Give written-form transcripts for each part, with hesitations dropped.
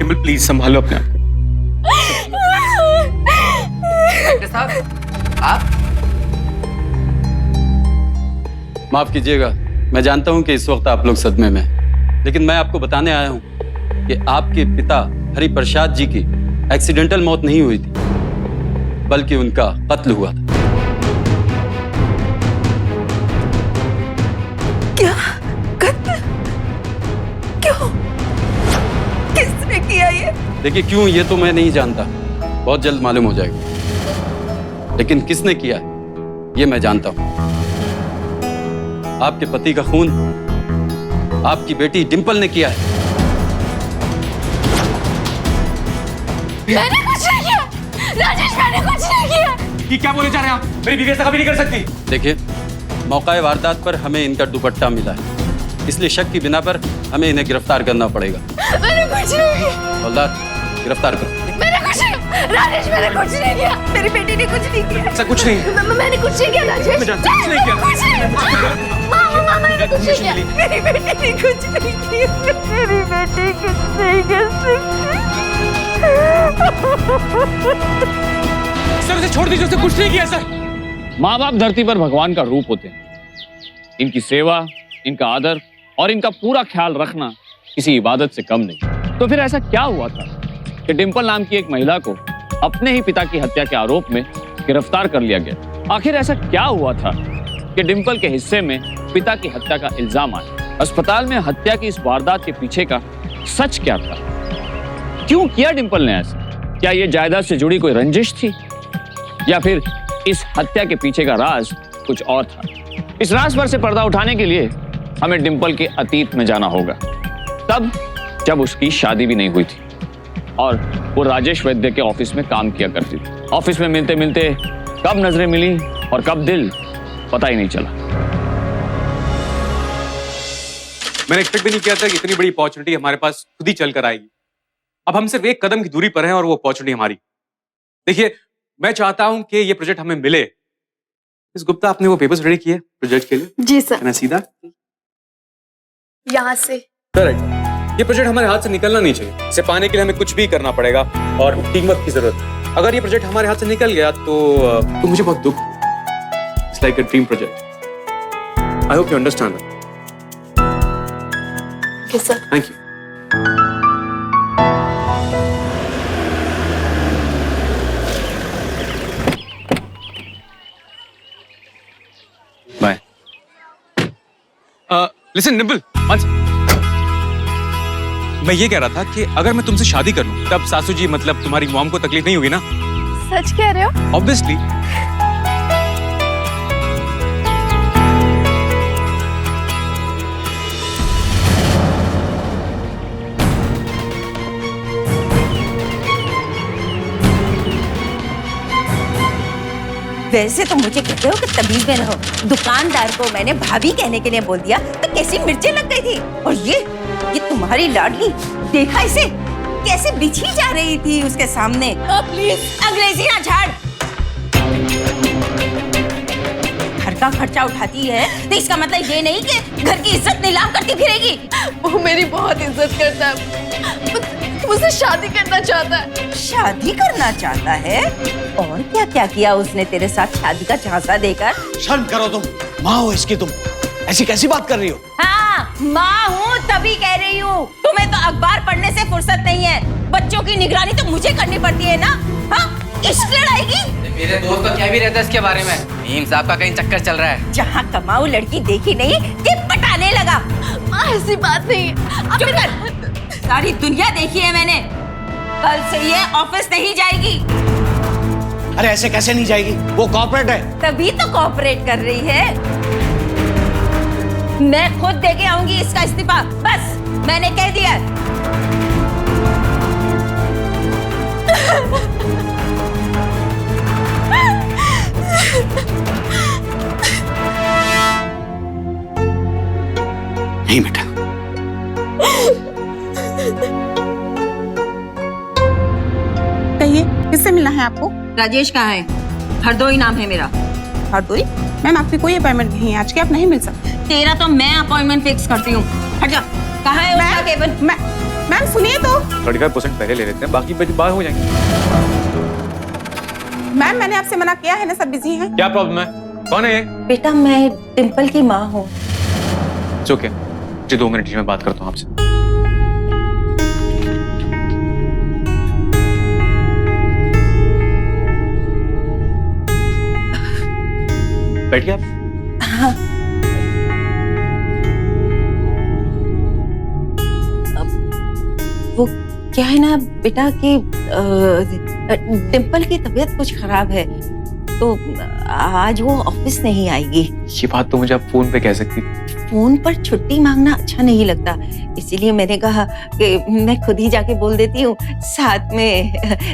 Dimple please संभालो अपने आप। डॉक्टर साहब आप माफ कीजिएगा, मैं जानता हूं कि इस वक्त आप लोग सदमे में हैं, लेकिन मैं आपको बताने आया हूं कि आपके पिता हरि प्रसाद जी की एक्सीडेंटल मौत नहीं हुई थी, बल्कि उनका कत्ल हुआ था। क्या? कत्ल? क्यों? किसने किया ये? देखिए, क्यों ये तो मैं नहीं जानता, बहुत जल्द मालूम हो जाएगा, लेकिन किसने किया है ये मैं जानता हूं। आपके पति का खून आपकी बेटी डिंपल ने किया है। मैंने कुछ नहीं किया राजेश, मैंने कुछ नहीं किया। ये क्या बोले जा रहे हैं आप? मेरी बीवी ऐसा कभी नहीं कर सकती। देखिए, मौका वारदात पर हमें इनका दुपट्टा मिला है, इसलिए शक की बिना पर हमें इन्हें गिरफ्तार करना पड़ेगा। मैंने कुछ नहीं किया। हवलदार, गिरफ्तार करो। मैंने कुछ नहीं, राजेश मैंने कुछ नहीं किया। मेरी बेटी ने कुछ नहीं किया। ऐसा कुछ नहीं। मैंने कुछ नहीं किया राजेश। मैं जानता हूं, कुछ नहीं किया। कुछ नहीं। मामा मैंने कुछ नहीं किया। मेरी बेटी ने कुछ नहीं किया। मेरी बेटी कुछ नहीं कर सकती। सर उसे छोड़ दीजिए, उसे कुछ नहीं किया सर। माँ बाप धरती पर भगवान का रूप होते हैं। इनकी सेवा, इनका आदर और इनका पूरा ख्याल रखना किसी इबादत से कम नहीं। तो फिर ऐसा क्या हुआ था कि डिंपल नाम की एक महिला को अपने ही पिता की हत्या के आरोप में गिरफ्तार कर लिया गया? आखिर ऐसा क्या हुआ था कि डिंपल के हिस्से में पिता की हत्या का इल्जाम आया? अस्पताल में हत्या की इस वारदात के पीछे का सच क्या था? क्यों किया डिंपल ने ऐसा? क्या ये जायदाद से जुड़ी कोई रंजिश थी, या फिर इस हत्या के पीछे का राज कुछ और था? इस राज पर से पर्दा उठाने के लिए हमें डिंपल के अतीत में जाना होगा, तब जब उसकी शादी भी नहीं हुई थी और वो राजेश वैद्य के ऑफिस में काम किया करती थी। ऑफिस में मिलते मिलते कब नजरें मिली और कब दिल, पता ही नहीं चला। मैंने एक्सपेक्ट भी नहीं किया था कि इतनी बड़ी अपॉर्चुनिटी हमारे पास खुद ही चल कर आएगी। अब हम सिर्फ एक कदम की दूरी पर हैं और वो अपॉर्चुनिटी हमारी। देखिए, मैं चाहता हूं कि ये प्रोजेक्ट हमें मिले। मिस गुप्ता, आपने वो पेपर्स रेडी किए प्रोजेक्ट के लिए? जी सर। मैं सीधा यहाँ से। करेक्ट। ये प्रोजेक्ट हमारे हाथ से निकलना नहीं चाहिए। इसे पाने के लिए हमें कुछ भी करना पड़ेगा और टीम वर्क की जरूरत है। अगर ये प्रोजेक्ट हमारे हाथ से निकल गया तो मुझे बहुत दुख। It's like a dream project. I hope you understand that. Okay sir. Thank you. Bye. Listen Dimple, मैं ये कह रहा था कि अगर मैं तुमसे शादी कर लूं तब सासू जी मतलब तुम्हारी मॉम को तकलीफ नहीं होगी ना? सच कह रहे हो? ऑब्वियसली। वैसे तो मुझे कहते हो कि तमीज में रहो। दुकानदार को मैंने भाभी कहने के लिए बोल दिया तो कैसी मिर्चें लग गई थी। और ये तुम्हारी लाडली, देखा इसे कैसे बिछी जा रही थी उसके सामने। प्लीज अंग्रेजियां झाड़। घर का खर्चा उठाती है तो इसका मतलब ये नहीं कि घर की इज्जत नीलाम करती फिरेगी। वो मेरी बहुत इज्जत करता है, मुझसे शादी करना चाहता है। शादी करना चाहता है? और क्या क्या किया उसने तेरे साथ शादी का झांसा देकर? शर्म करो तुम, माँ हो इसकी तुम, ऐसी कैसी बात कर रही हो? हाँ, माँ हूँ तभी कह रही हूँ। तुम्हें तो अखबार पढ़ने से फुर्सत नहीं है, बच्चों की निगरानी तो मुझे करनी पड़ती है ना। हाँ, इश्क लड़ाएगी। मेरे दोस्त को क्या भी रहता है इसके बारे में? मीम साहब का कहीं चक्कर चल रहा है। जहाँ कमाऊ लड़की देखी नहीं कि पटाने लगा। ऐसी बात नहीं है। चुप कर। सारी दुनिया देखी है मैंने। कल से ये ऑफिस नहीं जाएगी। अरे ऐसे कैसे नहीं जाएगी, वो कॉर्पोरेट है। तभी तो कॉर्पोरेट कर रही है। मैं खुद दे के आऊंगी इसका इस्तीफा, बस मैंने कह दिया। नहीं बेटा। कहिए, किससे मिलना है आपको? राजेश कहाँ है? हरदोई नाम है मेरा। हरदोई? मैम आपकी कोई अपॉइंटमेंट नहीं है आज के, आप नहीं मिल सकते। तेरा तो मैं अपॉइंटमेंट फिक्स करती हूँ। हट जा। कहाँ है उसका केबिन? मैम सुनिए तो। 35% पहले ले लेते हैं, बाकी बाद हो जाएंगे। मैम मैंने आपसे मना किया है ना, सब बिजी हैं। क्या प्रॉब्लम है? कौन है ये? बेटा मैं डिम्पल की माँ हूँ। ओके, जी 2 मिनट में बात करता हूँ आपसे। बैठिए आप। हाँ। वो क्या है ना बेटा कि डिम्पल की तबीयत कुछ खराब है, तो आज वो ऑफिस नहीं आएगी। ये बात तो मुझे आप फोन पे कह सकती। फोन पर छुट्टी मांगना अच्छा नहीं लगता, इसीलिए मैंने कहा कि मैं खुद ही जाके बोल देती हूँ, साथ में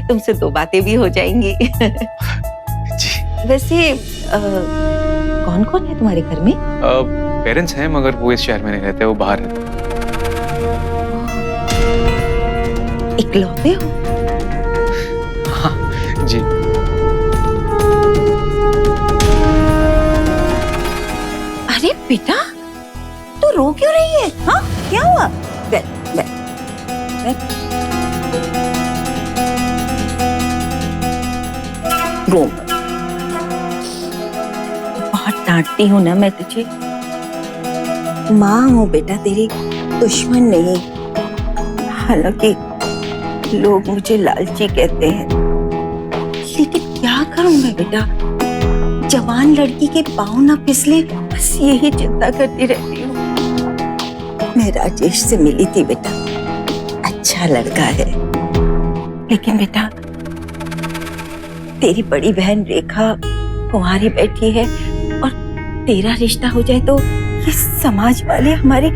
तुमसे 2 बातें भी हो जाएंगी। जी। वैसे कौन कौन है तुम्हारे घर में? पेरेंट्स हैं, मगर वो इस शहर में नहीं रहते, वो बाहर रहते। इकलौते हो? हाँ जी। अरे बेटा तू रो क्यों रही है? हाँ क्या हुआ? बैठ बैठ बैठ। रो मत। बहुत डांटती हूँ ना मैं तुझे। माँ हूँ बेटा तेरी, दुश्मन नहीं। हालांकि लोग मुझे लालची कहते हैं, लेकिन क्या करूं मैं बेटा, जवान लड़की के पाँव ना फिसले, बस यही चिंता करती रहती हूँ। मैं राजेश से मिली थी बेटा, अच्छा लड़का है, लेकिन बेटा तेरी बड़ी बहन रेखा कुंवारी बैठी है और तेरा रिश्ता हो जाए तो ये समाज वाले हमारी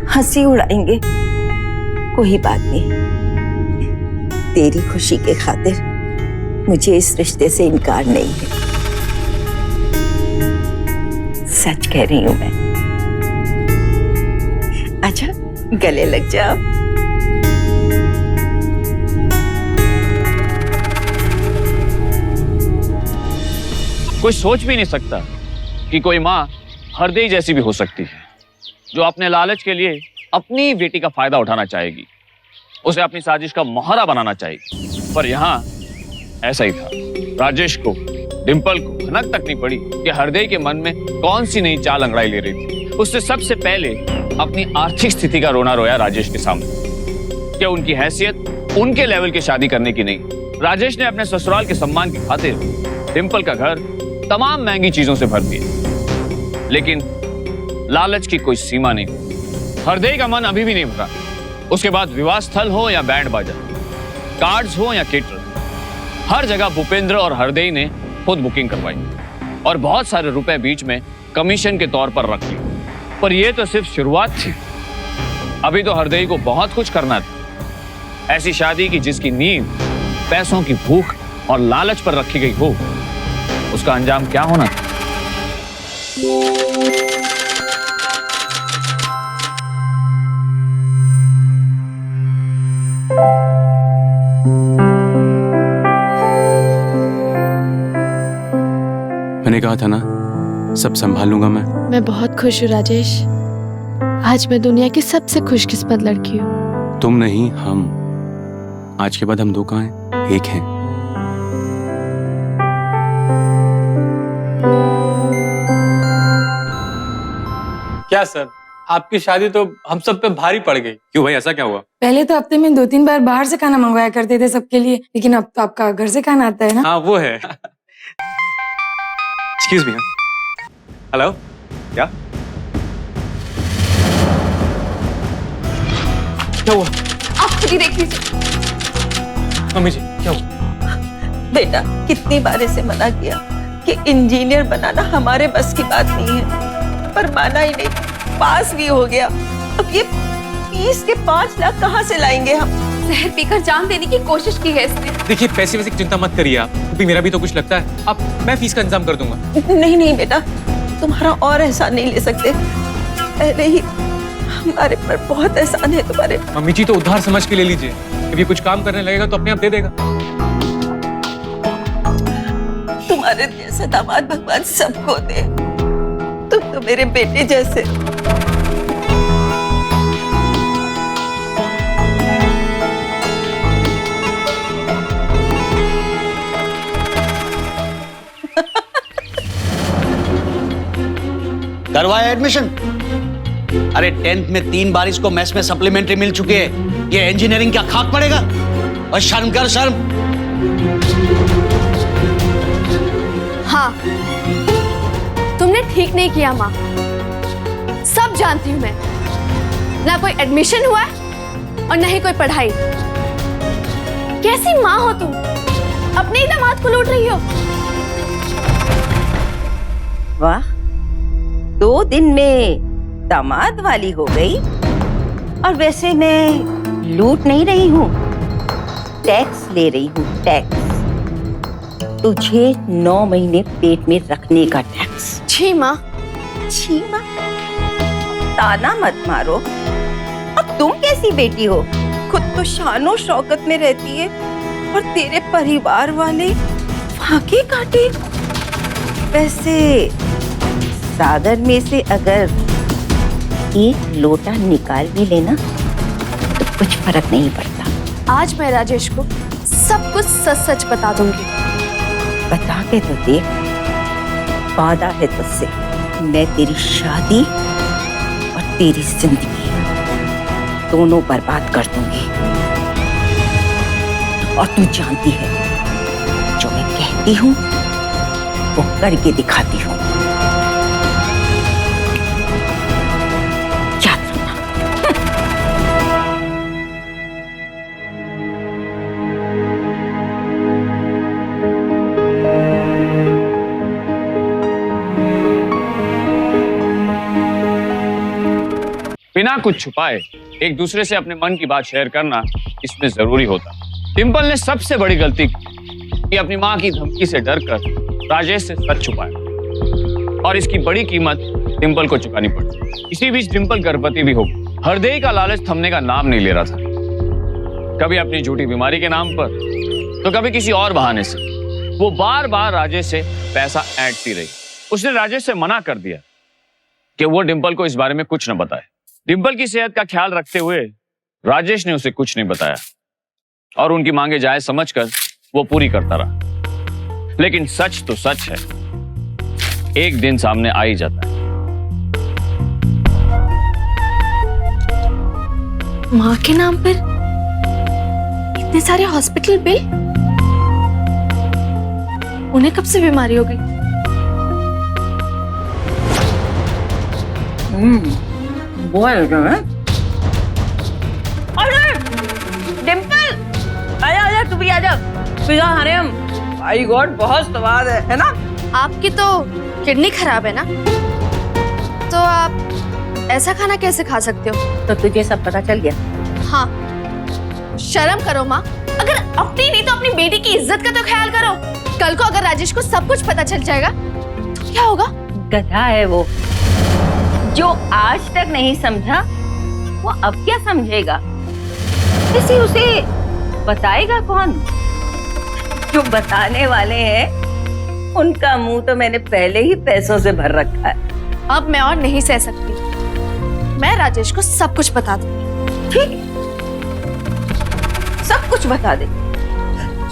हंसी उड़ाएंगे। कोई बात नहीं, तेरी खुशी के खातिर मुझे इस रिश्ते से इनकार नहीं है। सच कह रही हूं मैं। अच्छा गले लग जाओ। कोई सोच भी नहीं सकता कि कोई माँ हरदेई जैसी भी हो सकती है, जो अपने लालच के लिए अपनी बेटी का फायदा उठाना चाहेगी, उसे अपनी साजिश का मोहरा बनाना चाहेगी। पर यहाँ ऐसा ही था। राजेश को, डिंपल को भनक तक नहीं पड़ी कि हरदेई के मन में कौन सी नई चाल अंगड़ाई ले रही थी। उससे सबसे पहले अपनी आर्थिक स्थिति का रोना रोया राजेश के सामने। क्या उनकी हैसियत उनके लेवल की शादी करने की नहीं। राजेश ने अपने ससुराल के सम्मान की खातिर डिंपल का घर तमाम महंगी चीजों से भर दिया, लेकिन लालच की कोई सीमा नहीं। हरदेई का मन अभी भी नहीं भरा। उसके बाद विवाह स्थल हो या बैंड बाजा, कार्ड्स हो या केटर, हर जगह भूपेंद्र और हरदेई ने खुद बुकिंग करवाई और बहुत सारे रुपए बीच में कमीशन के तौर पर रख लिए। पर यह तो सिर्फ शुरुआत थी, अभी तो हरदेई को बहुत कुछ करना था। ऐसी शादी की जिसकी नींव पैसों की भूख और लालच पर रखी गई हो, उसका अंजाम क्या होना था? मैंने कहा था ना, सब संभाल लूंगा मैं बहुत खुश हूँ राजेश। आज मैं दुनिया की सबसे खुशकिस्मत लड़की हूँ। तुम नहीं, हम। आज के बाद हम 2 कहाँ हैं? 1 हैं। क्या सर, आपकी शादी तो हम सब पे भारी पड़ गई। क्यों भाई, ऐसा क्या हुआ? पहले तो हफ्ते में 2-3 बार बाहर से खाना मंगवाया करते थे सबके लिए, लेकिन अब तो आपका घर से खाना आता है ना। हाँ वो है। Excuse me. हेलो, क्या हुआ? आप खुद ही देख लीजिए। मम्मी जी क्या हुआ? बेटा कितनी बार इसे मना किया कि इंजीनियर बनाना हमारे बस की बात नहीं है, पर माना ही नहीं। पास भी हो गया, अब ये फीस के 5 लाख कहाँ से लाएंगे हम? जहर पीकर जान देने की कोशिश की है इसने। देखिए पैसे वैसे की चिंता मत करिए आप, क्योंकि मेरा भी तो कुछ लगता है। अब मैं फीस का इंतजाम कर दूंगा। नहीं नहीं बेटा, तुम्हारा और एहसान नहीं ले सकते। पहले ही हमारे पर बहुत एहसान है तुम्हारे। मम्मी जी तो उधार समझ के ले लीजिए, जब ये कुछ काम करने लगेगा तो अपने आप दे देगा। तुम्हारे जैसा दामाद भगवान सबको दे। तुम तो मेरे बेटे जैसे। करवाया एडमिशन? अरे 10th में 3 बार इसको मेस में सप्लीमेंट्री मिल चुकी है, ये इंजीनियरिंग क्या खाक पड़ेगा? और शर्म कर, शर्म। हाँ, तुमने ठीक नहीं किया माँ। सब जानती हूँ मैं। ना कोई एडमिशन हुआ है और ना ही कोई पढ़ाई। कैसी माँ हो तुम? अपने ही दामाद को लूट रही हो। वाह, 2 दिन में दामाद वाली हो गई। और वैसे मैं लूट नहीं रही हूँ, टैक्स ले रही हूँ, टैक्स। तुझे 9 महीने पेट में रखने का टैक्स। छी माँ। छी माँ, ताना मत मारो। अब तुम कैसी बेटी हो? खुद तो शानो शौकत में रहती है और तेरे परिवार वाले फाके काटे। वैसे सागर में से अगर 1 लोटा निकाल भी लेना तो कुछ फर्क नहीं पड़ता। आज मैं राजेश को सब कुछ सच सच बता दूंगी। बता के तो देख, वादा है तुझसे, मैं तेरी शादी और तेरी जिंदगी दोनों बर्बाद कर दूंगी। और तू जानती है, जो मैं कहती हूँ वो करके दिखाती हूँ। याद रखना। बिना कुछ छुपाए एक दूसरे से अपने मन की बात शेयर करना इसमें जरूरी होता। डिंपल ने सबसे बड़ी गलती की कि अपनी मां की धमकी से डरकर राजेश से सच छुपाया और इसकी बड़ी कीमत डिंपल को चुकानी पड़ी। इसी बीच डिंपल गर्भवती भी हो गई। हरदेई का लालच थमने का नाम नहीं ले रहा था, कभी अपनी झूठी बीमारी के नाम पर तो कभी किसी और बहाने से। वो बार बार राजेश से पैसा ऐंठती रही। उसने राजेश से मना कर दिया कि वो डिंपल को इस बारे में कुछ न बताए। डिंपल की सेहत का ख्याल रखते हुए राजेश ने उसे कुछ नहीं बताया और उनकी मांगे जायज समझकर वो पूरी करता रहा। लेकिन सच तो सच है, एक दिन सामने आ ही जाता है। माँ के नाम पर इतने सारे हॉस्पिटल बिल, उन्हें कब से बीमारी हो गई? बोल अरे डिंपल, आजा आजा, तू भी आजा। पिज़्ज़ा खाने हम। माय गॉड, बहुत स्वाद है ना? आपकी तो किडनी खराब है ना, तो आप ऐसा खाना कैसे खा सकते हो? तो तुझे सब पता चल गया? हाँ, शर्म करो माँ। अगर अपनी नहीं तो अपनी बेटी की इज्जत का तो ख्याल करो। कल को अगर राजेश को सब कुछ पता चल जाएगा तो क्या होगा? गधा है वो, जो आज तक नहीं समझा वो अब क्या समझेगा? इसे उसे बताएगा कौन? जो बताने वाले हैं उनका मुंह तो मैंने पहले ही पैसों से भर रखा है। अब मैं और नहीं सह सकती। मैं राजेश को सब कुछ बता दूंगी। ठीक है, सब कुछ बता दे,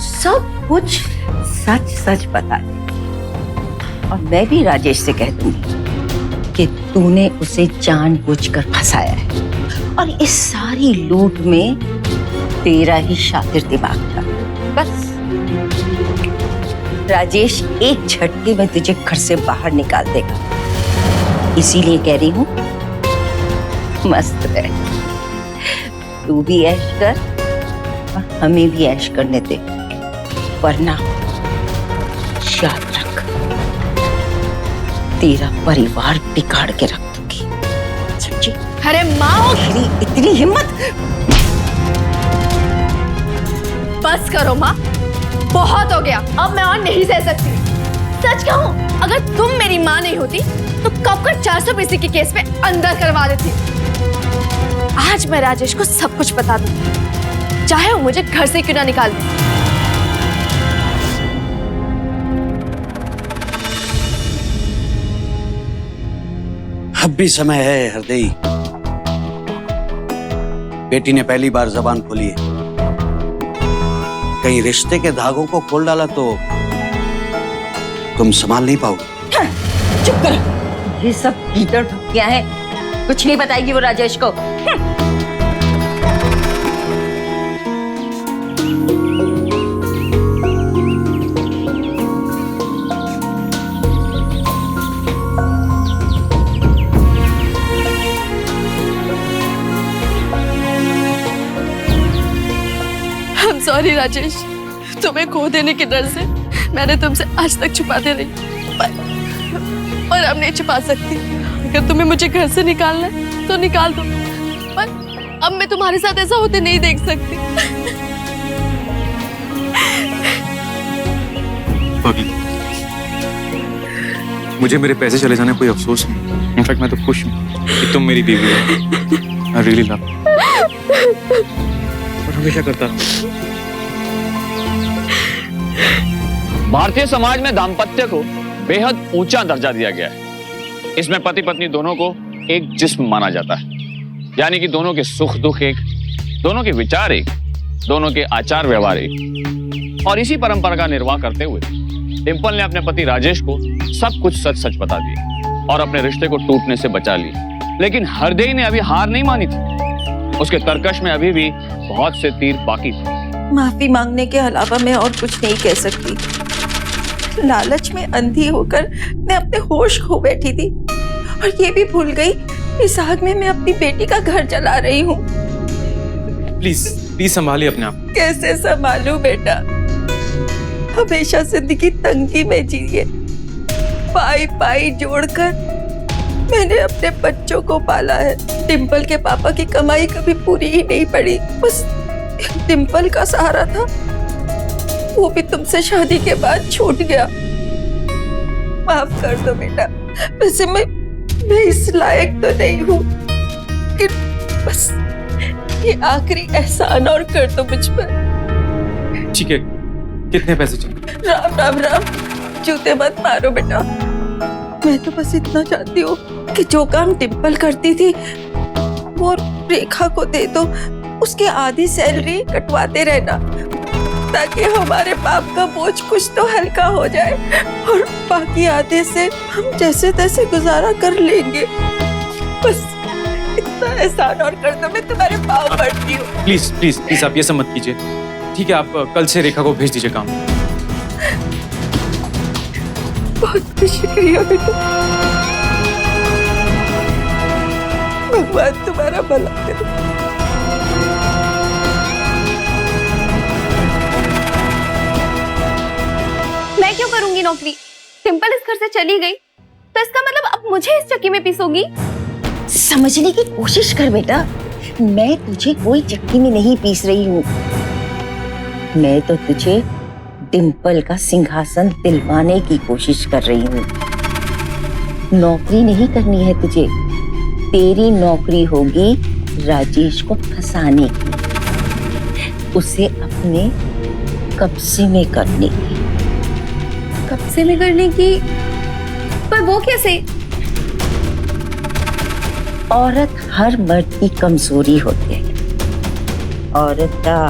सब कुछ सच सच बता दे। और मैं भी राजेश से कह दूंगी कि तूने उसे जानबूझकर फंसाया है और इस सारी लूट में तेरा ही शातिर दिमाग था। बस राजेश एक झटके में तुझे घर से बाहर निकाल देगा। इसीलिए कह रही हूँ, मस्त रह, तू भी ऐश कर और हमें भी ऐश करने दे, वरना याद रख, तेरा परिवार बिगाड़ के रख दूंगी, समझी? अरे माँ, तेरी इतनी हिम्मत! बस करो माँ, बहुत हो गया। अब मैं और नहीं सह सकती। सच कहूँ, अगर तुम मेरी माँ नहीं होती तो कब कर 400 के केस में अंदर करवा देती। आज मैं राजेश को सब कुछ बता दूंगी, चाहे वो मुझे घर से क्यों ना निकाल दे। अब भी समय है हरदेई। बेटी ने पहली बार जबान खोली है, कहीं रिश्ते के धागों को खोल डाला तो तुम संभाल नहीं पाओगे। चुप कर, ये सब कीचड़ भक्तियां हैं, कुछ नहीं बताएगी वो राजेश को। सॉरी राजेश, तुम्हें खो देने के डर से मैंने तुमसे आज तक छुपाते रही, पर अब नहीं छुपा सकती। अगर तुम्हें मुझे घर से निकालना है तो निकाल दो, पर अब मैं तुम्हारे साथ ऐसा होते नहीं देख सकती। भाभी, मुझे मेरे पैसे चले जाने कोई अफसोस नहीं। इनफैक्ट मैं तो खुश हूँ कि तुम मेरी बीवी हो। आई रियली लव और हमेशा करता रहूं। भारतीय समाज में दाम्पत्य को बेहद ऊंचा दर्जा दिया गया है। इसमें पति पत्नी दोनों को एक जिस्म माना जाता है, यानी कि दोनों के सुख दुख एक, दोनों के विचार एक, दोनों के आचार व्यवहार एक। और इसी परंपरा का निर्वाह करते हुए डिंपल ने अपने पति राजेश को सब कुछ सच सच बता दिया और अपने रिश्ते को टूटने से बचा लिया। लेकिन हरदेई ने अभी हार नहीं मानी थी। उसके तरकश में अभी भी बहुत से तीर बाकी थे। माफी मांगने के अलावा मैं और कुछ नहीं कह सकती। लालच में अंधी होकर मैं अपने होश खो बैठी थी और ये भी भूल गई इस आग में मैं अपनी बेटी का घर जला रही हूँ। प्लीज प्लीज संभालिए अपने आप। कैसे संभालूं बेटा, हमेशा जिंदगी तंगी में जिए, पाई पाई जोड़कर मैंने अपने बच्चों को पाला है। डिंपल के पापा की कमाई कभी पूरी ही नहीं पड़ी, बस डिंपल का सहारा था, वो भी तुमसे शादी के बाद छूट गया। माफ कर दो बेटा, वैसे मैं इस लायक तो नहीं हूँ, लेकिन बस ये आखिरी एहसान और कर दो मुझ पर। ठीक है, कितने पैसे चाहिए? राम राम राम, जूते मत मारो बेटा। मैं तो बस इतना चाहती हूँ कि जो काम डिंपल करती थी वो रेखा को दे दो, उसकी आधी सैलरी कटवाते रहना, ताकि हमारे पाप का बोझ कुछ तो हल्का हो जाए और बाकी आधे से हम जैसे तैसे गुजारा कर लेंगे। बस इतना एहसान और कर दो, मैं तुम्हारे पाँव पड़ती हूँ। प्लीज प्लीज प्लीज आप ये सब मत कीजिए। ठीक है, आप कल से रेखा को भेज दीजिए काम। बहुत शुक्रिया बेटा, भगवान तुम्हारा भला करे। मैं क्यों करूंगी नौकरी? डिंपल इस घर से चली गई तो इसका मतलब अब मुझे इस चक्की में पीसोगी? समझने की कोशिश कर बेटा, मैं तुझे कोई चक्की में नहीं पीस रही हूँ। मैं तो तुझे डिंपल का सिंहासन दिलवाने की कोशिश कर रही हूँ। नौकरी नहीं करनी है तुझे, तेरी नौकरी होगी राजेश को फंसाने की, उसे अपने कब्जे में करने की। कब्जे में करने की? पर वो कैसे? औरत हर मर्द की कमजोरी होती है। औरत का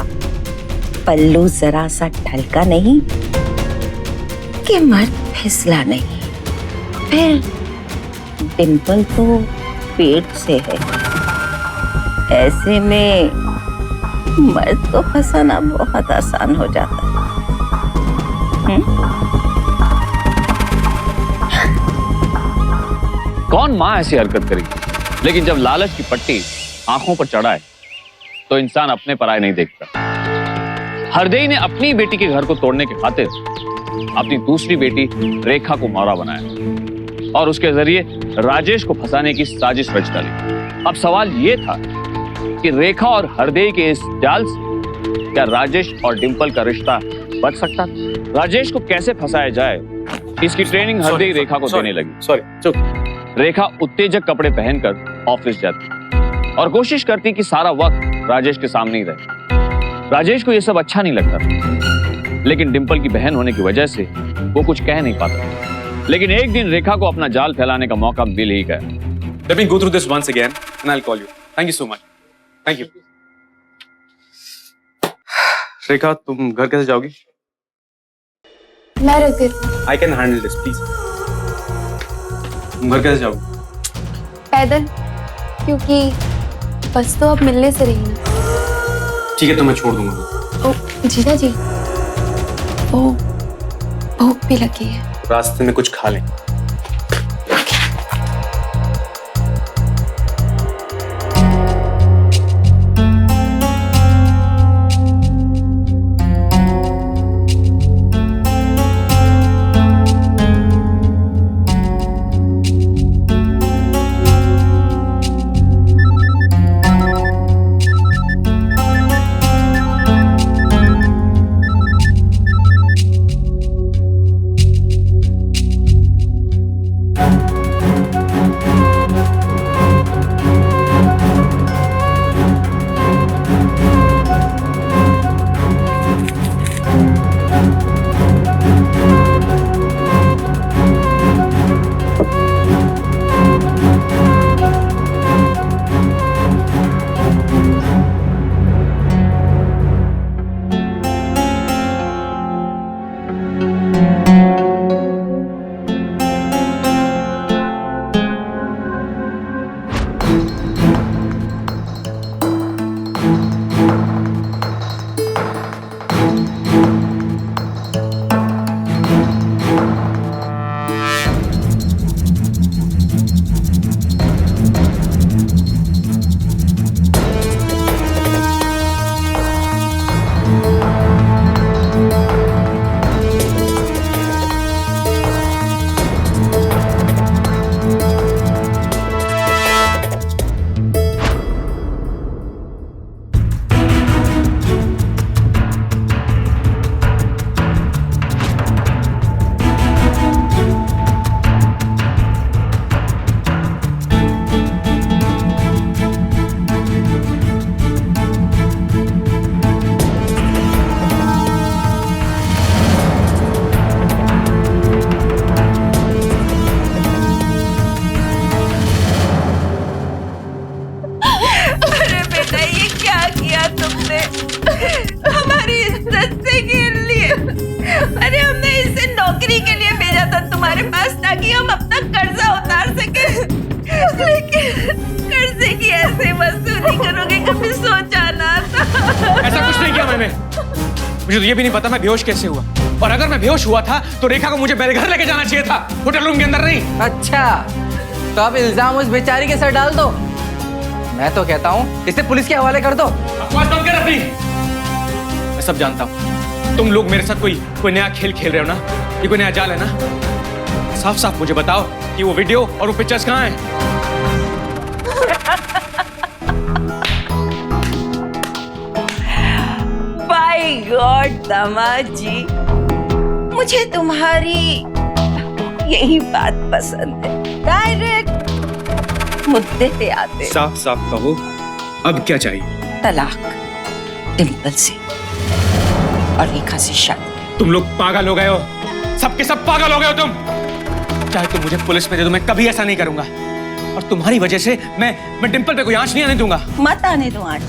पल्लू जरा सा ढलका नहीं कि मर्द फिसला नहीं। फिर डिंपल तो पेट से है, ऐसे में मर्द को फंसाना बहुत आसान हो जाता है। कौन माँ ऐसी हरकत करेगी? लेकिन जब लालच की पट्टी आंखों पर चढ़ाए तो इंसान अपने पराये नहीं देखता। हरदेई ने अपनी बेटी के घर को तोड़ने के खातिर अपनी दूसरी बेटी रेखा को मौरा बनाया और उसके जरिए राजेश को फंसाने की साजिश रच डाली। अब सवाल यह था कि रेखा और हरदेई के इस जाल से क्या राजेश और डिंपल का रिश्ता बच सकता था? राजेश को कैसे फंसाया जाए, इसकी ट्रेनिंग हरदेई रेखा को देने लगी। चुप। रेखा उत्तेजक कपड़े पहनकर ऑफिस जाती और कोशिश करती कि सारा वक्त राजेश के सामने ही रहे। राजेश को यह सब अच्छा नहीं लगता, लेकिन डिंपल की बहन होने की वजह से वो कुछ कह नहीं पाता। लेकिन एक दिन रेखा को अपना जाल फैलाने का मौका मिल ही गया। Let me go through this once again and I'll call you. Thank you so much. Thank you. रेखा, तुम घर कैसे जाओगी? मैं रख देती हूँ। I can handle this, please. तुम घर कैसे जाओगे? पैदल, क्योंकि बस तो अब मिलने से रही ना। ठीक है, तो मैं छोड़ दूंगा। ओ जीजा जी, वो भूख भी लगी है। रास्ते में कुछ खा लें। मुझे तो ये भी नहीं पता मैं बेहोश कैसे हुआ, और अगर मैं बेहोश हुआ था तो रेखा को मुझे मेरे घर लेके जाना चाहिए था, होटल रूम के अंदर नहीं। अच्छा, तो अब इल्जाम उस बेचारी के सर डाल दो। मैं तो कहता हूँ इसे पुलिस के हवाले कर दो। बकवास बंद कर अपनी। मैं सब जानता हूँ, तुम लोग मेरे साथ कोई नया खेल खेल रहे हो ना, ये कोई नया जाल है ना। साफ साफ मुझे बताओ कि वो वीडियो और वो पिक्चर्स कहाँ हैं? माय गॉड दामाद जी, मुझे तुम्हारी यही बात पसंद है, डायरेक्ट मुद्दे पे आते। साफ साफ कहो, अब क्या चाहिए? तलाक, डिंपल से और रेखा से शादी। तुम लोग पागल हो गए हो, सबके सब पागल हो गए हो तुम। चाहे तुम मुझे पुलिस में दे दो, मैं कभी ऐसा नहीं करूंगा, और तुम्हारी वजह से मैं डिंपल पे कोई आंच नहीं आने दूंगा। मत आने दो आंच।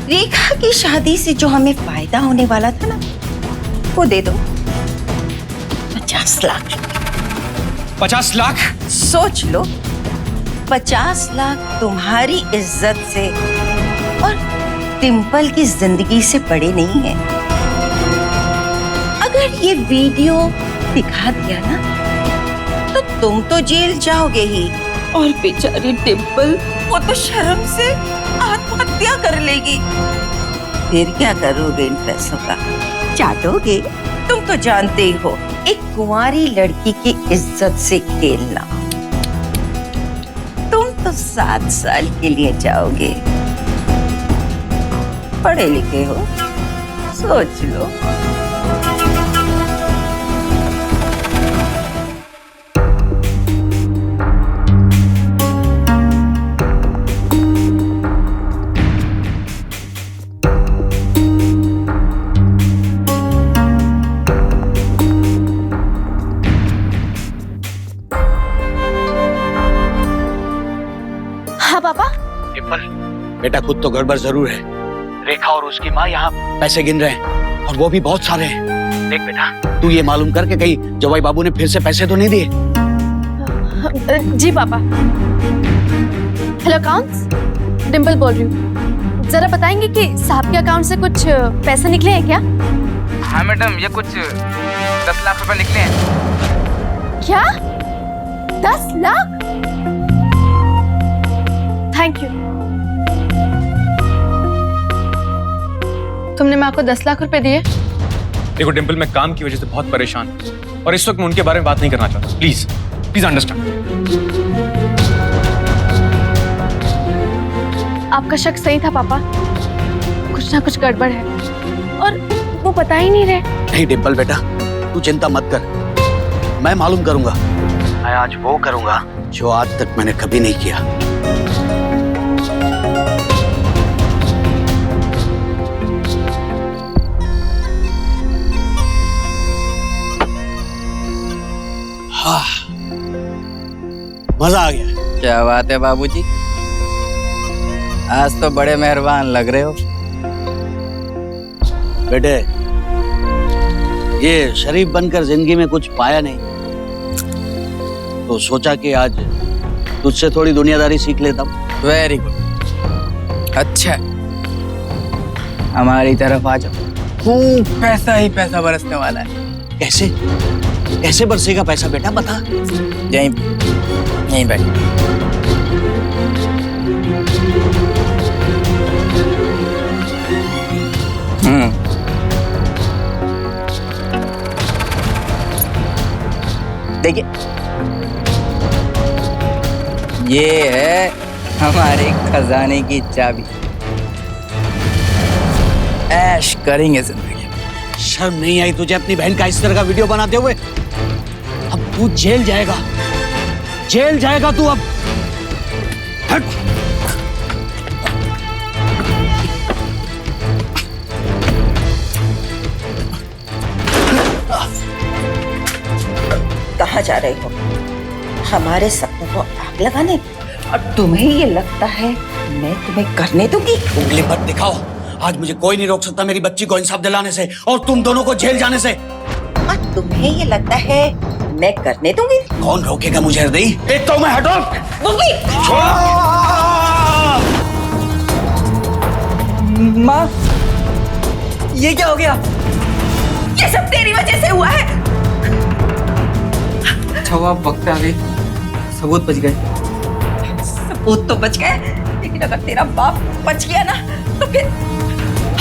रेखा की शादी से जो हमें फायदा होने वाला था ना, वो दे दो। 50 लाख। 50 लाख? सोच लो, 50 लाख तुम्हारी इज्जत से और डिंपल की जिंदगी से बड़े नहीं है। अगर ये वीडियो दिखा दिया ना, तो तुम तो जेल जाओगे ही, और बेचारी डिंपल वो तो शर्म से आत्महत्या कर लेगी। फिर क्या करोगे इन पैसों का? चाटोगे? तुम तो जानते ही हो, एक कुंवारी लड़की की इज्जत से खेलना। तुम तो 7 साल के लिए जाओगे। पढ़े लिखे हो, सोच लो। बेटा, कुछ तो गड़बड़ जरूर है। रेखा और उसकी माँ यहाँ पैसे गिन रहे हैं, और वो भी बहुत सारे हैं। देख बेटा, तू ये मालूम करके कहीं जवाई बाबू ने फिर से पैसे तो नहीं दिए? जी पापा। हेलो अकाउंट्स, डिम्पल बोल रही हूँ। जरा बताएंगे कि साहब के अकाउंट से कुछ पैसे निकले हैं क्या? हाँ मैडम, ये कुछ 10 लाख रुपए निकले हैं। क्या? 10 लाख? Thank you. तुमने माँ को 10 लाख रुपए दिए? देखो डिम्पल, मैं काम की वजह से बहुत परेशान हूं और इस वक्त मैं उनके बारे में बात नहीं करना चाहता। Please please understand. आपका शक सही था पापा, कुछ ना कुछ गड़बड़ है और वो बता ही नहीं रहे। नहीं डिम्पल बेटा, तू चिंता मत कर, मैं मालूम करूंगा। मैं आज वो करूंगा जो आज तक मैंने कभी नहीं किया। हाँ, मजा आ गया। क्या बात है बाबूजी, आज तो बड़े मेहरबान लग रहे हो। बेटे, ये शरीफ बनकर जिंदगी में कुछ पाया नहीं, तो सोचा कि आज तुझसे थोड़ी दुनियादारी सीख लेता हूँ। वेरी गुड, अच्छा है। हमारी तरफ आ जाओ, खूब पैसा ही पैसा बरसने वाला है। कैसे कैसे बरसेगा पैसा बेटा, बता। यहीं बैठ। देखिए, ये है हमारे खजाने की चाबी। ऐश करेंगे जिंदगी। शर्म नहीं आई तुझे अपनी बहन का इस तरह का वीडियो बनाते हुए? अब तू जेल जाएगा, जेल जाएगा तू अब। हट। कहाँ जा रहे हो? हमारे सपनों को आग लगाने? और तुम्हें ये लगता है मैं तुम्हें करने दूंगी? उंगली मत दिखाओ, आज मुझे कोई नहीं रोक सकता मेरी बच्ची को इंसाफ दिलाने से और तुम दोनों को जेल जाने से। और तुम्हें ये लगता है मैं करने दूंगी? कौन रोकेगा मुझे हृदय? एक तो मैं हटो। माँ, ये क्या हो गया? ये सब तेरी वजह से हुआ है। अच्छा हुआ वक्त आ गई, सबूत बच गए। सबूत तो बच गए, लेकिन अगर तेरा बाप बच गया ना तो फिर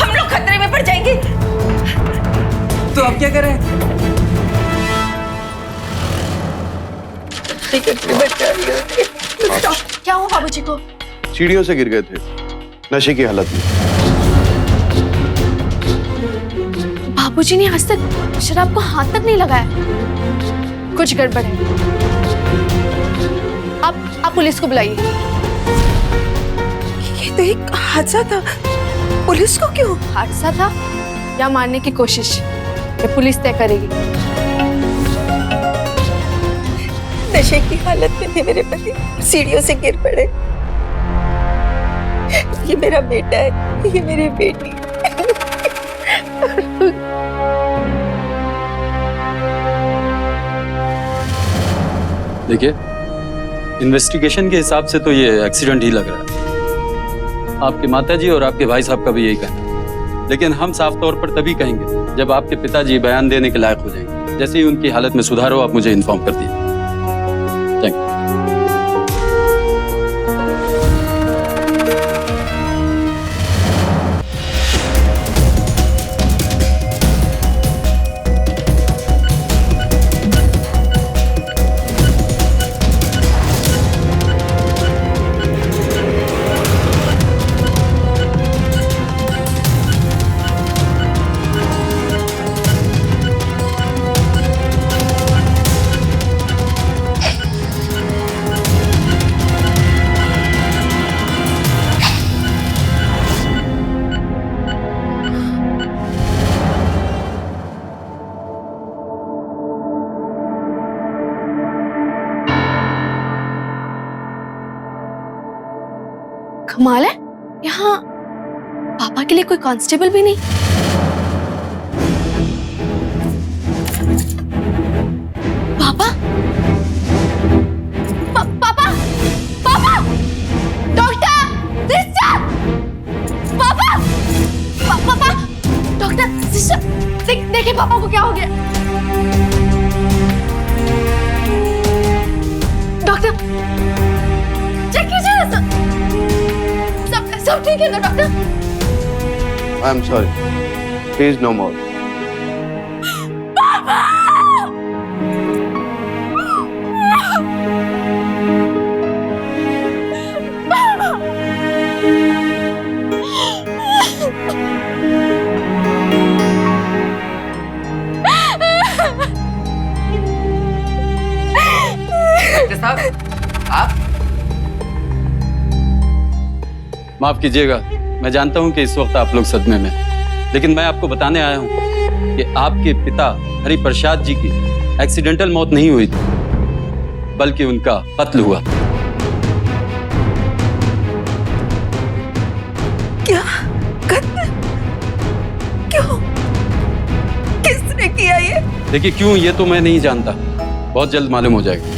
हम लोग खतरे में पड़ जाएंगे। तो अब क्या करें? क्या हुआ बाबूजी को? सीढ़ियों से गिर गए थे, नशे की हालत में। बाबूजी ने आज तक शराब को हाथ तक नहीं लगाया। कुछ गड़बड़ है। आप पुलिस को बुलाइए। ये तो एक हादसा था, पुलिस को क्यों? हादसा था या मारने की कोशिश, ये पुलिस तय करेगी। नशे की हालत में थे मेरे पति, सीढ़ियों से गिर पड़े। ये मेरा बेटा है, ये मेरी बेटी। देखिए, इन्वेस्टिगेशन के हिसाब से तो ये एक्सीडेंट ही लग रहा है। आपके माताजी और आपके भाई साहब का भी यही कहना है, लेकिन हम साफ तौर पर तभी कहेंगे जब आपके पिताजी बयान देने के लायक हो जाएंगे। जैसे ही उनकी हालत में सुधार हो, आप मुझे इन्फॉर्म कर दीजिए। Thank you. कमाल है, यहाँ पापा के लिए कोई कांस्टेबल भी नहीं। पापा, डॉक्टर सिस्टर देखिए पापा को क्या हो गया। डॉक्टर चेक कीजिए ना सब ठीक है ना doctor? I am sorry, please no more. Doctor साहब आप माफ कीजिएगा, मैं जानता हूं कि इस वक्त आप लोग सदमे में, लेकिन मैं आपको बताने आया हूं कि आपके पिता हरि प्रसाद जी की एक्सीडेंटल मौत नहीं हुई थी, बल्कि उनका कत्ल हुआ। क्या कत्ल? क्यों? किसने किया ये? देखिए क्यों, ये तो मैं नहीं जानता, बहुत जल्द मालूम हो जाएगा,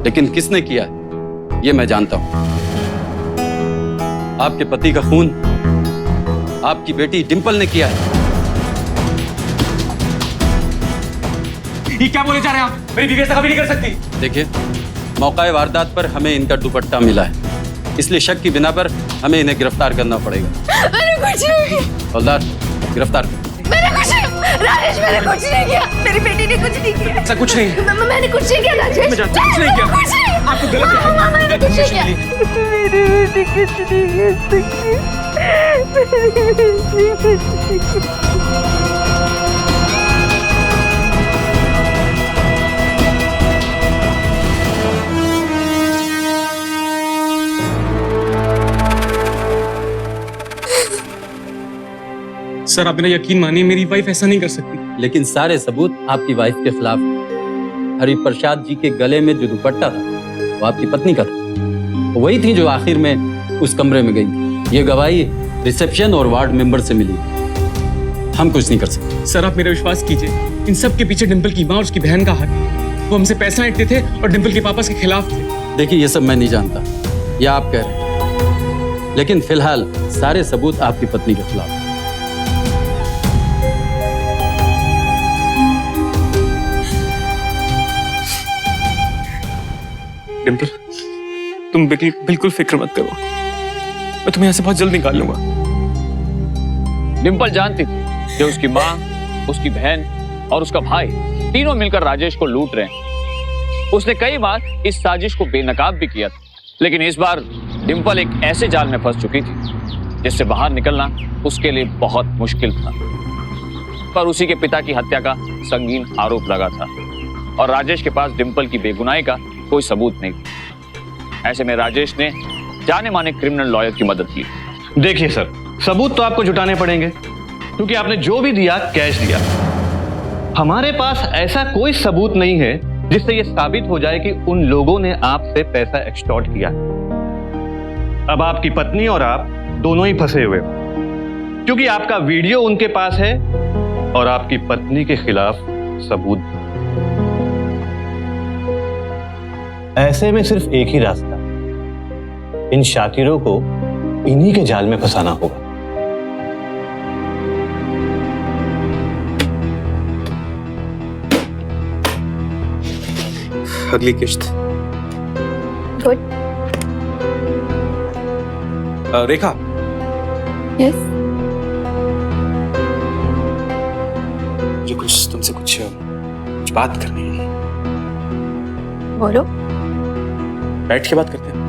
लेकिन किसने किया है ये मैं जानता हूं। आपके पति का खून आपकी बेटी डिंपल ने किया है। ये क्या बोले जा रहे हैं आप? मेरी बीवी ऐसा कभी नहीं कर सकती। देखिए, मौका वारदात पर हमें इनका दुपट्टा मिला है, इसलिए शक की बिना पर हमें इन्हें गिरफ्तार करना पड़ेगा। मैंने कुछ नहीं किया। हवलदार, गिरफ्तार करो। मैंने कुछ नहीं, राजेश मैंने कुछ नहीं किया। मेरी बेटी ने कुछ नहीं किया। ऐसा कुछ नहीं है। मैंने कुछ नहीं किया राजेश। मैं जानता हूं, कुछ नहीं किया। कुछ नहीं। आपको गलत मैंने कुछ नहीं किया। मेरी बेटी कुछ नहीं कर सकती। सर आप मेरा यकीन मानिए, मेरी वाइफ ऐसा नहीं कर सकती। लेकिन सारे सबूत आपकी वाइफ के खिलाफ हैं। हरि प्रसाद जी के गले में जो दुपट्टा था वो आपकी पत्नी का था, वही थी जो आखिर में उस कमरे में गई थी। ये गवाही रिसेप्शन और वार्ड मेंबर से मिली। हम कुछ नहीं कर सकते। सर आप मेरा विश्वास कीजिए, इन सब के पीछे डिंपल की माँ और उसकी बहन का हाथ है। वो हमसे पैसा ऐंठते थे और डिंपल के पापा के खिलाफ थे। देखिए ये सब मैं नहीं जानता, ये आप कह रहे हैं, लेकिन फिलहाल सारे सबूत आपकी पत्नी के खिलाफ हैं। डिंपल तुम बिल्कुल फिक्र मत करो, मैं तुम्हें यहाँ से बहुत जल्द निकाल लूंगा। डिंपल जानती थी कि उसकी माँ, उसकी बहन और उसका भाई तीनों मिलकर राजेश को लूट रहे हैं। उसने कई बार इस साजिश को बेनकाब भी किया था, लेकिन इस बार डिंपल एक ऐसे जाल में फंस चुकी थी जिससे बाहर निकलना उसके लिए बहुत मुश्किल था। पर उसी के पिता की हत्या का संगीन आरोप लगा था और राजेश के पास डिंपल की बेगुनाही का कोई सबूत नहीं था। ऐसे में राजेश ने जाने माने क्रिमिनल लॉयर की मदद ली। देखिए सर, सबूत तो आपको जुटाने पड़ेंगे, क्योंकि आपने जो भी दिया कैश दिया। हमारे पास ऐसा कोई सबूत नहीं है जिससे यह साबित हो जाए कि उन लोगों ने आपसे पैसा एक्सटॉर्ट किया। अब आपकी पत्नी और आप दोनों ही फंसे हुए हो, क्योंकि आपका वीडियो उनके पास है और आपकी पत्नी के खिलाफ सबूत। ऐसे में सिर्फ एक ही रास्ता, इन शातिरों को इन्हीं के जाल में फंसाना होगा। अगली किश्त। गुड। रेखा। यस। मुझे तुमसे कुछ बात करनी है। बोलो। बैठ के बात करते हैं।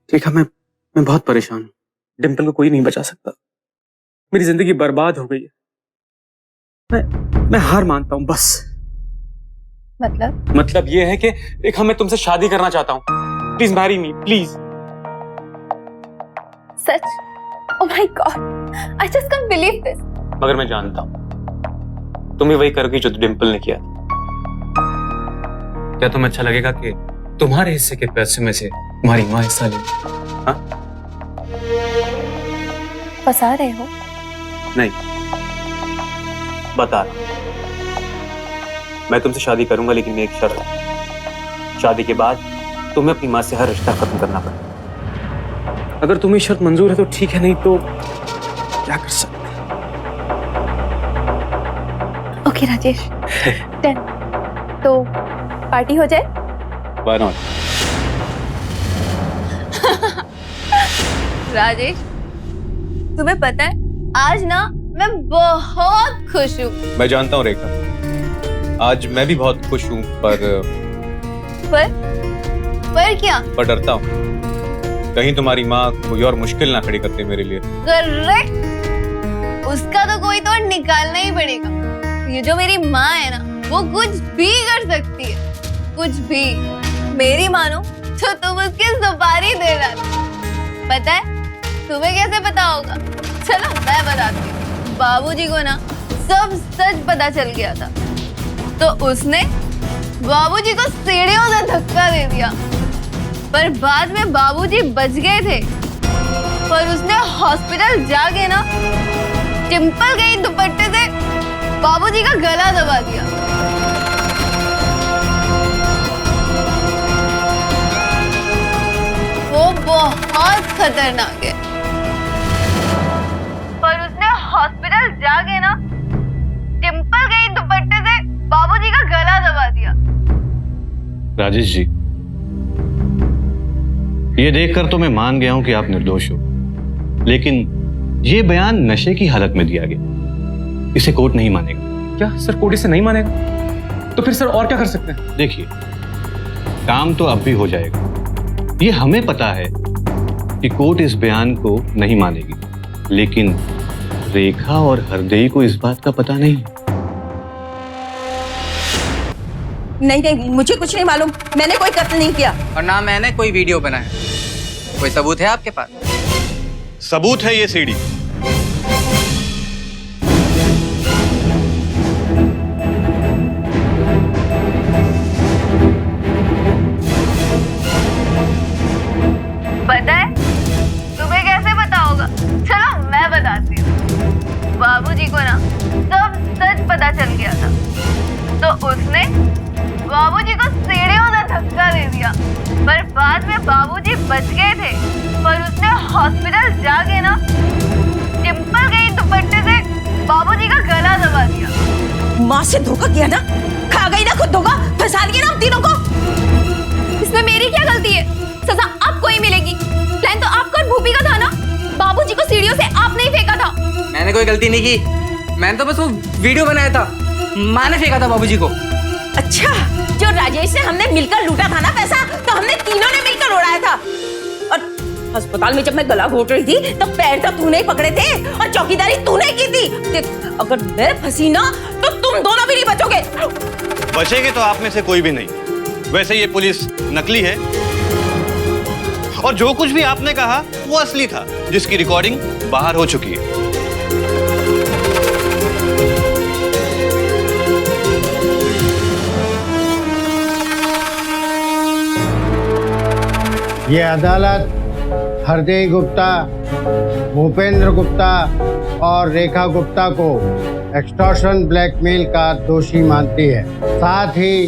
रेखा मैं बहुत परेशान हूं। डिंपल को कोई नहीं बचा सकता। मेरी जिंदगी बर्बाद हो गई है। मैं हार मानता हूं बस। मतलब ये है कि रेखा मैं तुमसे शादी करना चाहता हूं। Please marry me, please. Such? Oh my God, I just can't believe this. मगर मैं जानता हूं तुम भी वही करोगी जो डिंपल ने किया। क्या तुम्हें अच्छा लगेगा कि तुम्हारे हिस्से के पैसे में से तुम्हारी माँ हिस्सा ले? हाँ? फंसा रहे हो? नहीं, बता रहा हूं। मैं तुमसे शादी करूंगा, लेकिन एक शर्त है। शादी के बाद तुम्हें अपनी माँ से हर रिश्ता खत्म करना पड़ेगा। अगर तुम्हें शर्त मंजूर है तो ठीक है, नहीं तो क्या कर सकते हैं। Okay Rajesh, done. तो पार्टी हो जाए? Why not? राजेश, तुम्हें पता है आज ना मैं बहुत खुश हूँ। मैं जानता हूँ रेखा, आज मैं भी बहुत खुश हूँ, पर क्या? पर डरता हूँ कहीं तुम्हारी माँ कोई और मुश्किल ना खड़ी करते मेरे लिए। करेक्ट, उसका तो कोई तो निकालना ही पड़ेगा। ये जो मेरी माँ है ना, वो कुछ भी कर सकती है, कुछ भी। मेरी मानो तो तुम उसकी सुपारी दे रहा था। पता है तुम्हें कैसे पता होगा? चलो मैं बताती हूँ। बाबूजी को ना सब सच पता चल गया था, तो उसने बाबूजी को सीढ़ियों से धक्का दे दिया, पर बाद में बाबूजी बच गए थे। पर उसने हॉस्पिटल जाके ना टिम्पल गई दुपट्टे से बाबूजी का गला दबा दिया। वो बहुत खतरनाक है। पर उसने हॉस्पिटल जाके ना टिम्पल गई दुपट्टे से बाबूजी का गला दबा दिया। राजेश जी, ये देखकर तो मैं मान गया हूं कि आप निर्दोष हो, लेकिन ये बयान नशे की हालत में दिया गया, इसे कोर्ट नहीं मानेगा। क्या सर, कोर्ट इसे नहीं मानेगा? तो फिर सर और क्या कर सकते हैं? देखिए, काम तो अब भी हो जाएगा। ये हमें पता है कि कोर्ट इस बयान को नहीं मानेगी, लेकिन रेखा और हरदेई को इस बात का पता नहीं। नहीं, मुझे कुछ नहीं मालूम। मैंने कोई कत्ल नहीं किया। और ना मैंने कोई वीडियो बनाया। कोई सबूत है आपके पास? सबूत है ये सीडी। पता है तुम्हें कैसे पता होगा? चलो मैं बताती हूँ। बाबूजी को ना सब सच पता चल गया था, तो उसने बाबूजी को सीढ़ियों से धक्का दे दिया, पर बाद में बाबूजी बच गए थे। पर उसने हॉस्पिटल जाके ना टिम्पल गई दुपट्टे से बाबूजी का गला दबा दिया। माँ से धोखा किया ना, खा गई ना खुद धोखा, फंसा दिया ना हम तीनों को। इसमें मेरी क्या गलती है? सजा आपको ही मिलेगी। प्लान तो आपका और भूपी का था ना। बाबूजी को सीढ़ियों से आपने ही फेंका था। मैंने कोई गलती नहीं की, मैंने तो बस वो वीडियो बनाया था। माँ ने फेंका था बाबूजी को। अच्छा, जो राजेश से हमने मिलकर लूटा था ना पैसा, तो हमने तीनों ने मिलकर उड़ाया था। और अस्पताल में जब मैं गला घोट रही थी, तो पैर तो तूने ही पकड़े थे और चौकीदारी तूने की थी। अगर मैं फंसी ना, तो तुम दोनों भी नहीं बचोगे। बचेंगे तो आप में से कोई भी नहीं। वैसे ये पुलिस नकली है, और जो कुछ भी आपने कहा वो असली था, जिसकी रिकॉर्डिंग बाहर हो चुकी है। ये अदालत हरदेई गुप्ता, भूपेंद्र गुप्ता और रेखा गुप्ता को एक्सटॉर्शन ब्लैकमेल का दोषी मानती है। साथ ही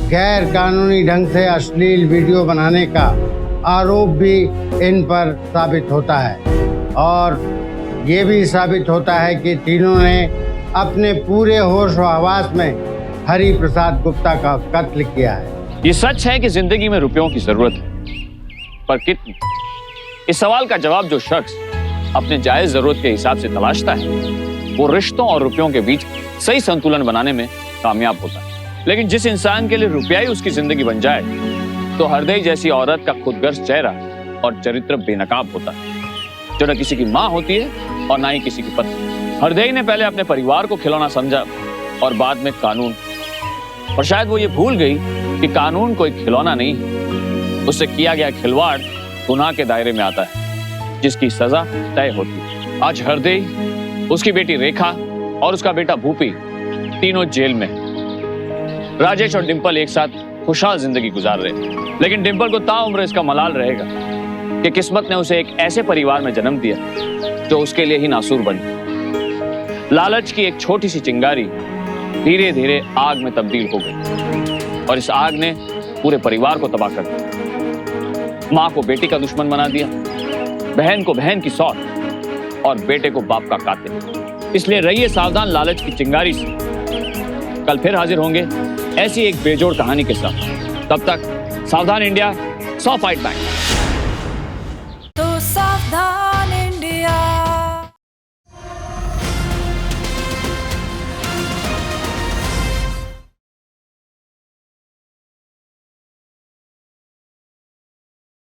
गैर कानूनी ढंग से अश्लील वीडियो बनाने का आरोप भी इन पर साबित होता है, और ये भी साबित होता है कि तीनों ने अपने पूरे होश व हवास में हरि प्रसाद गुप्ता का कत्ल किया है। ये सच है कि जिंदगी में रुपयों की जरूरत है, पर कितनी? इस सवाल का जवाब जो शख्स अपने जायज जरूरत के हिसाब से तलाशता है, वो रिश्तों और रुपयों के बीच सही संतुलन बनाने में कामयाब होता है। लेकिन जिस इंसान के लिए रुपया ही उसकी जिंदगी बन जाए, तो हरदेई जैसी औरत का खुदगर्ज चेहरा और चरित्र बेनकाब होता है, जो न किसी की माँ होती है और ना ही किसी की पत्नी। हरदेई ने पहले अपने परिवार को खिलौना समझा और बाद में कानून। और शायद वो ये भूल गई कि कानून कोई खिलौना नहीं, उससे किया गया खिलवाड़ गुनाह के दायरे में आता है, जिसकी सजा तय होती है। आज हरदेई, उसकी बेटी रेखा और उसका बेटा भूपी तीनों जेल में। राजेश और डिंपल एक साथ खुशहाल जिंदगी गुजार रहे, लेकिन डिंपल को ताउम्र इसका मलाल रहेगा कि किस्मत ने उसे एक ऐसे परिवार में जन्म दिया जो उसके लिए ही नासूर बनी। लालच की एक छोटी सी चिंगारी धीरे धीरे आग में तब्दील हो गई, और इस आग ने पूरे परिवार को तबाह कर दिया। माँ को बेटी का दुश्मन बना दिया, बहन को बहन की सौत और बेटे को बाप का कातिल। इसलिए रहिए सावधान लालच की चिंगारी से। कल फिर हाजिर होंगे ऐसी एक बेजोड़ कहानी के साथ। तब तक सावधान इंडिया, 100 फाइट बैक।